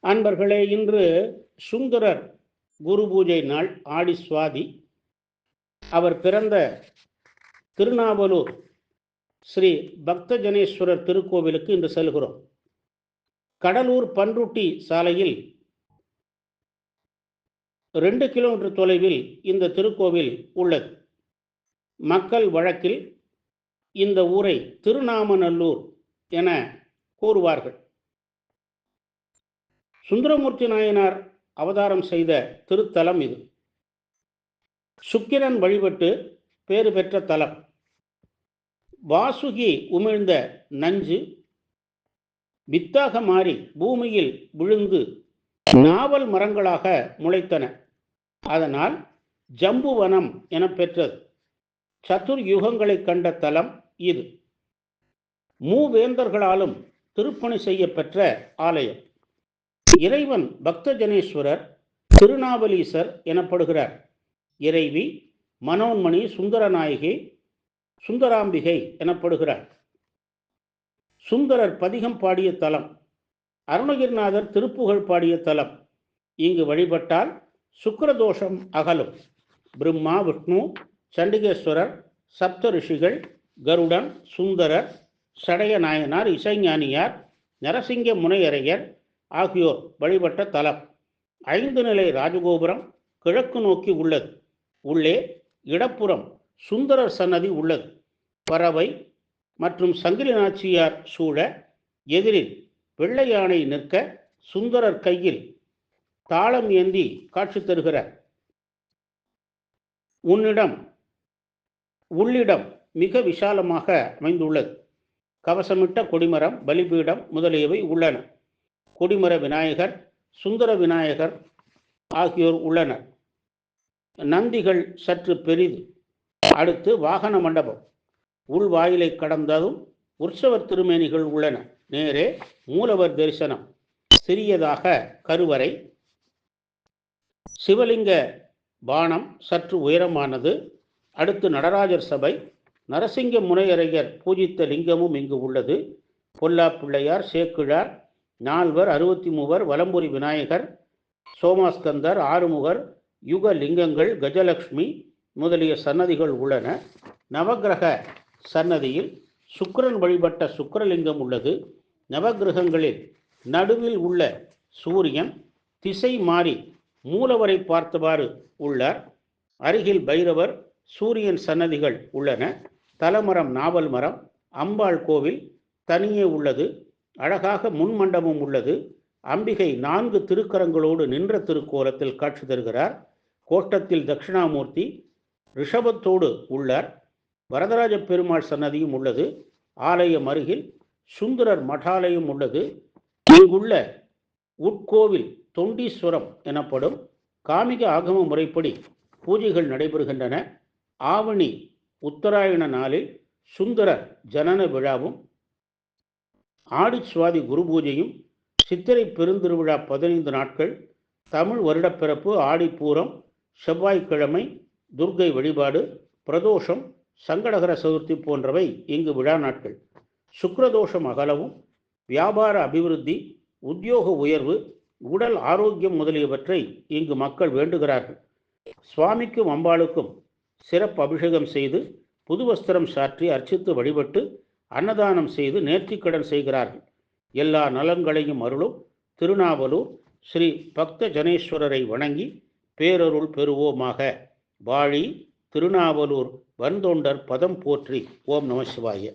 அன்பர்களே, இன்று சுந்தரர் குரு பூஜை நாள், ஆடி சுவாதி. அவர் பிறந்த திருநாவலூர் ஸ்ரீ பக்தஜனேஸ்வரர் திருக்கோவிலுக்கு இன்று செல்கிறோம். கடலூர் பன்ருட்டி சாலையில் 2 கிலோமீட்டர் தொலைவில் இந்த திருக்கோவில் உள்ளது. மக்கள் வழக்கில் இந்த ஊரை திருநாமநல்லூர் என கூறுவார்கள். சுந்தரமூர்த்தி நாயனார் அவதாரம் செய்த திருத்தலம் இது. சுக்கிரன் வழிபட்டு பேறு பெற்ற தலம். வாசுகி உமிழ்ந்த நஞ்சு வித்தாக மாறி பூமியில் விழுந்து நாவல் மரங்களாக முளைத்தன. அதனால் ஜம்புவனம் என பெற்றது. சதுர் யுகங்களை கண்ட தலம் இது. மூவேந்தர்களாலும் திருப்பணி செய்யப்பெற்ற ஆலயம். இறைவன் பக்தஜனேஸ்வரர், திருநாவலீசர் எனப்படுகிறார். இறைவி மனோன்மணி சுந்தரநாயகி, சுந்தராம்பிகை எனப்படுகிறார். சுந்தரர் பதிகம் பாடிய தலம். அருணகிரிநாதர் திருப்புகழ் பாடிய தலம். இங்கு வழிபட்டால் சுக்கிரதோஷம் அகலும். பிரம்மா, விஷ்ணு, சண்டிகேஸ்வரர், சப்த ரிஷிகள், கருடன், சுந்தரர், சடைய நாயனார், இசைஞானியார், நரசிங்க முனையரையர் ஆகியோர் வழிபட்ட தலம். 5 நிலை ராஜகோபுரம் கிழக்கு நோக்கி உள்ளது. உள்ளே இடப்புறம் சுந்தரர் சன்னதி உள்ளது. பறவை மற்றும் சங்கிலி நாச்சியார் சூழ எதிரில் வெள்ளை யானை நிற்க சுந்தரர் கையில் தாளம் ஏந்தி காட்சி தருகிறார். உள்ளிடம் மிக விசாலமாக அமைந்துள்ளது. கவசமிட்ட கொடிமரம், பலிபீடம் முதலியவை உள்ளன. கொடிமர விநாயகர், சுந்தர விநாயகர் ஆகியோர் உள்ளனர். நந்திகள் சற்று பெரிது. அடுத்து வாகன மண்டபம். உள்வாயிலை கடந்ததும் உற்சவர் திருமேனிகள் உள்ளன. நேரே மூலவர் தரிசனம். சிறியதாக கருவறை. சிவலிங்க பானம் சற்று உயரமானது. அடுத்து நடராஜர் சபை. நரசிங்க முனையரையர் பூஜித்த லிங்கமும் இங்கு உள்ளது. பொல்லா பிள்ளையார், சேக்கிழார், 4வர், 63வர், வலம்புரி விநாயகர், சோமாஸ்கந்தர், ஆறுமுகர், யுக லிங்கங்கள், கஜலட்சுமி முதலிய சன்னதிகள் உள்ளன. நவகிரக சன்னதியில் சுக்கிரன் வழிபட்ட சுக்கிரலிங்கம் உள்ளது. நவகிரகங்களில் நடுவில் உள்ள சூரியன் திசை மாறி மூலவரை பார்த்தவாறு உள்ளார். அருகில் பைரவர், சூரியன் சன்னதிகள் உள்ளன. தலமரம் நாவல் மரம். அம்பாள் கோவில் தனியே உள்ளது. அழகாக முன்மண்டபம் உள்ளது. அம்பிகை 4 திருக்கரங்களோடு நின்ற திருக்கோலத்தில் காட்சி தருகிறார். கோஷ்டத்தில் தட்சிணாமூர்த்தி ரிஷபத்தோடு உள்ளார். வரதராஜ பெருமாள் சன்னதியும் உள்ளது. ஆலயம் அருகில் சுந்தரர் மடாலயம் உள்ளது. இங்குள்ள உட்கோவில் தொண்டீஸ்வரம் எனப்படும். காமிக ஆகம முறைப்படி பூஜைகள் நடைபெறுகின்றன. ஆவணி உத்தராயண நாளில் சுந்தரர் ஜனன விழாவும், ஆடி சுவாதி குரு பூஜையும், சித்திரை பெருந்திருவிழா 15 நாட்கள், தமிழ் வருடப்பிறப்பு, ஆடிப்பூரம், செவ்வாய்க்கிழமை துர்க்கை வழிபாடு, பிரதோஷம், சங்கடகர சதுர்த்தி போன்றவை இங்கு விழா நாட்கள். சுக்கிரதோஷம் அகலவும், வியாபார அபிவிருத்தி, உத்தியோக உயர்வு, உடல் ஆரோக்கியம் முதலியவற்றை இங்கு மக்கள் வேண்டுகிறார்கள். சுவாமிக்கும் அம்பாளுக்கும் சிறப்பு அபிஷேகம் செய்து புது வஸ்திரம் சாற்றி அர்ச்சித்து வழிபட்டு அன்னதானம் செய்து நேர்த்திக்கடன் செய்கிறார்கள். எல்லா நலன்களையும் அருளும் திருநாவலூர் ஸ்ரீ பக்த ஜனேஸ்வரரை வணங்கி பேரருள் பெறுவோமாக. வாழி திருநாவலூர் வன்தொண்டர் பதம் போற்றி. ஓம் நம சிவாய.